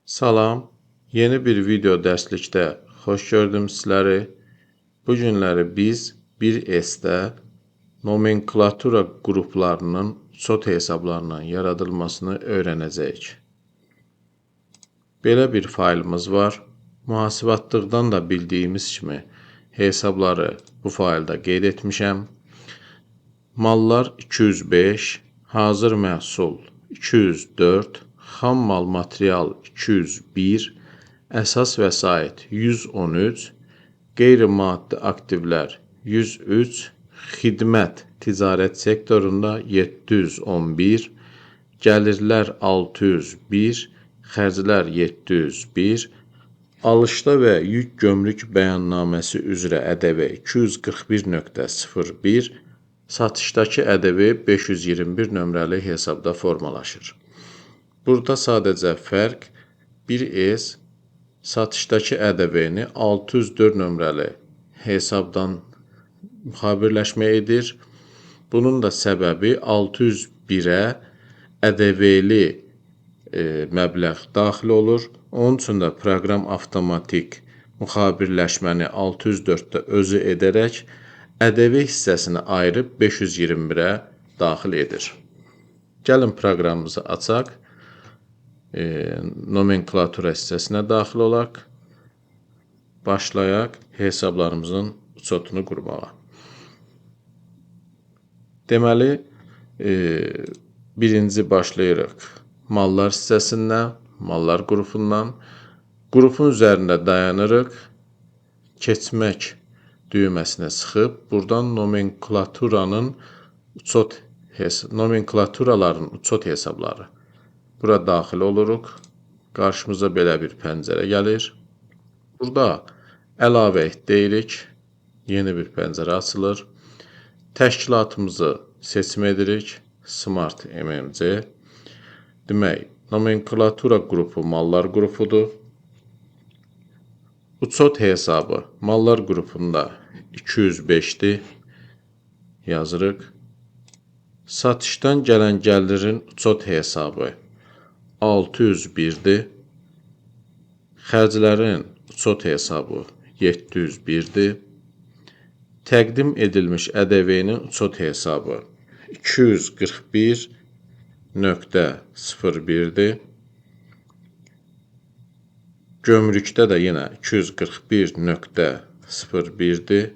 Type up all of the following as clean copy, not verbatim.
Salam, yeni bir video dərslikdə xoş gördüm sizləri. Bu günləri biz 1S-də nomenklatura qruplarının SOT hesablarının yaradılmasını öyrənəcəyik. Belə bir faylımız var. Mühasibatlıqdan da bildiyimiz kimi hesabları bu faylda qeyd etmişəm. Mallar 205, hazır məhsul 204, xam mal material 201, əsas vəsait 113, qeyri-maddi aktivlər 103, xidmət ticarət sektorunda 711, gəlirlər 601, xərclər 701, alışda və yük gömrük bəyannaməsi üzrə ƏDV 241.01, satışdakı ƏDV 521 nömrəli hesabda formalaşır. Burada sadəcə fərq 1S satışdakı ƏDV-ni 604 nömrəli hesabdan müxabirləşmə edir. Bunun da səbəbi 601-ə ƏDV-li məbləğ daxil olur. Onun üçün də proqram avtomatik müxabirləşməni 604-də özü edərək ƏDV hissəsini ayırıb 521-ə daxil edir. Gəlin proqramımızı açaq. Nomenklatura hissəsinə daxil olaq. Başlayaq hesablarımızın SOT-unu qurmağa. Deməli, birinci başlayırıq mallar hissəsindən, mallar qrupundan. Qrupun üzərində dayanırıq. Keçmək düyməsinə sıxıb, buradan nomenklaturaların SOT hesabları. Bura daxil oluruq. Qarşımıza belə bir pəncərə gəlir. Burada əlavə et deyirik. Yeni bir pəncərə açılır. Təşkilatımızı seçim edirik. Smart MMC. Demək, nomenklatura qrupu mallar qrupudur. SOT hesabı mallar qrupunda 205-dir. Yazırıq. Satışdan gələn gəlirin SOT hesabı 601-dir. Xərclərin SOT hesabı 701-dir. Təqdim edilmiş ƏDV-nin SOT hesabı 241.01-dir. Gömrükdə də yenə 241.01-dir.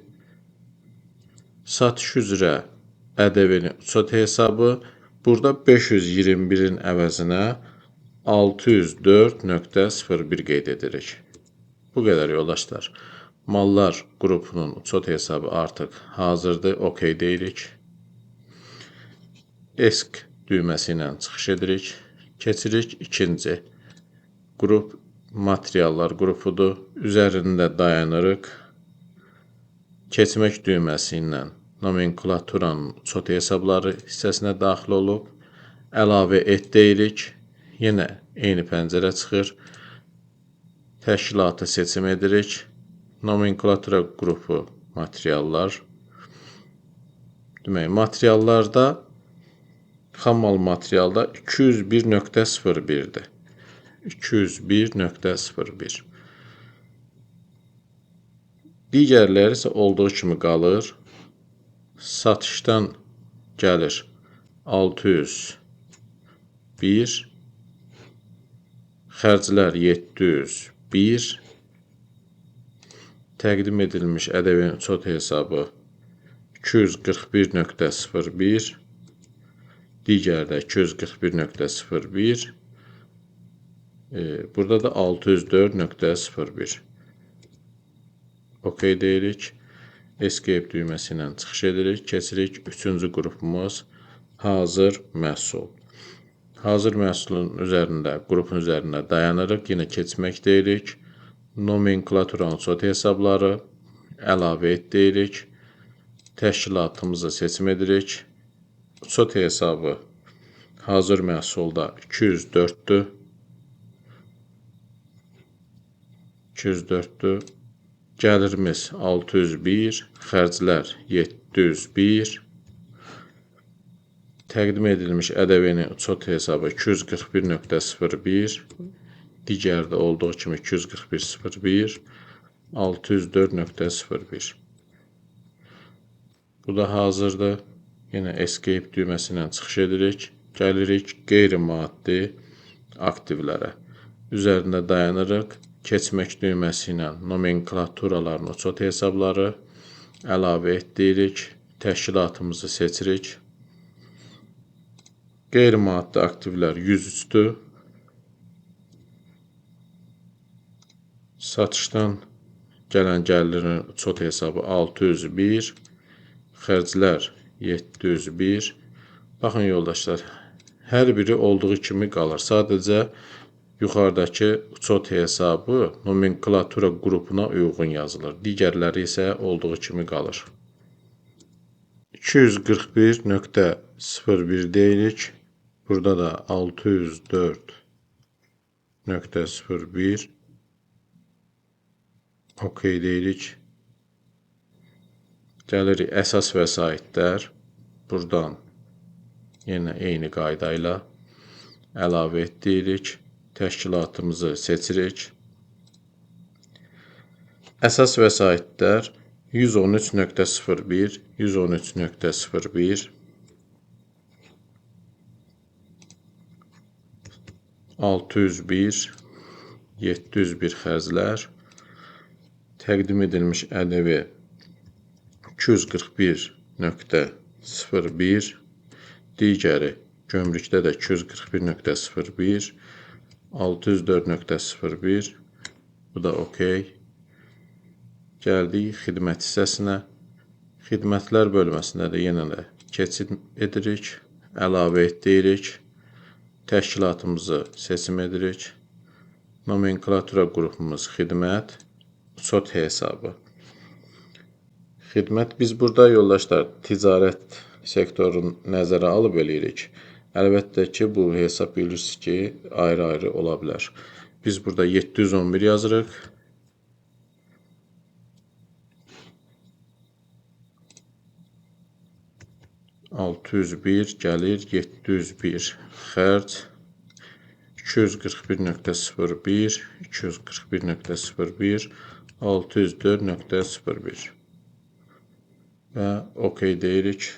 Satış üzrə ƏDV-nin SOT hesabı burada 521-in əvəzinə 604.01 qeyd edirik. Bu qədər yoldaşlar. Mallar qrupunun SOT hesabı artıq hazırdır. OK deyirik. ESC düyməsi ilə çıxış edirik. Keçirik ikinci qrup materiallar qrupudur. Üzərində dayanırıq. Keçmək düyməsi ilə nomenklaturanın SOT hesabları hissəsinə daxil olub. Əlavə et deyirik. Yenə eyni pəncərə çıxır. Təşkilatı seçim edirik. Nomenklatura qrupu materiallar. Demək, materiallarda xam mal materialda 201.01-dir. 201.01. Digərləri isə olduğu kimi qalır. Satışdan gəlir 601, xərclər 701, təqdim edilmiş ƏDV-nin SOT hesabı 241.01, digəri də 241.01, burada da 604.01. OK deyirik. Escape düyməsi ilə çıxış edirik. Keçirik üçüncü qrupumuz hazır məhsul. Hazır məhsulun üzərində, qrupun üzərində dayanırıq. Yenə keçmək deyirik. Nomenklaturanın SOT hesabları. Əlavə et deyirik. Təşkilatımızı seçim edirik. SOT hesabı hazır məhsulda 204-dür. 204-dür. Gəlirimiz 601, xərclər 701, təqdim edilmiş ƏDV-nin uçot hesabı 241.01, digərdə olduğu kimi 241.01, 604.01. Bu da hazırdır. Yenə Escape düyməsi ilə çıxış edirik. Gəlirik qeyri-maddi aktivlərə. Üzərində dayanırıq. Keçmək düyməsi ilə nomenklaturaların uçot hesabları əlavə et deyirik. Təşkilatımızı seçirik. Qeyri-maddi aktivlər 103'dür. Satışdan gələn gəlirin uçot hesabı 601, xərclər 701. Baxın yoldaşlar, hər biri olduğu kimi qalır. Sadəcə yuxarıdakı uçot hesabı nomenklatura qrupuna uyğun yazılır. Digərləri isə olduğu kimi qalır. 241.01 deyirik. Burada da 604.01. OK deyirik. Gəlirik əsas vəsaitlər. Buradan yenə eyni qayda ilə əlavə et deyirik. Təşkilatımızı seçirik. Əsas vəsaitlər 113.01, 113.01, 601, 701 xərclər, təqdim edilmiş ƏDV 241.01, digəri gömrükdə də 241.01, 604.01, bu da OK. Gəldik xidmət hissəsinə. Xidmətlər bölməsində də yenə də keçid edirik, əlavə et deyirik, təşkilatımızı seçim edirik. Nomenklatura qrupumuz xidmət, uçot hesabı. Xidmət biz burada yoldaşlar ticarət sektorunu nəzərə alıb eləyirik. Əlbəttə ki, bu hesab bilirsiniz ki, ayrı-ayrı ola bilər. Biz burada 711 yazırıq. ...601 gəlir, 701 xərc, 241.01, 241.01, 604.01 və OK deyirik.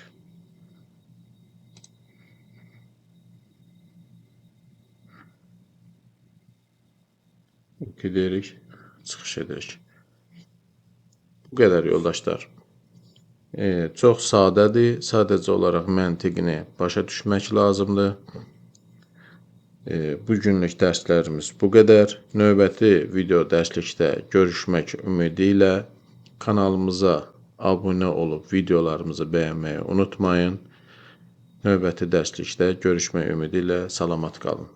OK deyirik, çıxış edirik. Bu qədər yoldaşlar. Çox sadədir. Sadəcə olaraq məntiqini başa düşmək lazımdır. Bugünlük dərslərimiz bu qədər. Növbəti video dərslikdə görüşmək ümidi ilə kanalımıza abunə olub videolarımızı bəyənməyi unutmayın. Növbəti dərslikdə görüşmək ümidi ilə salamat qalın.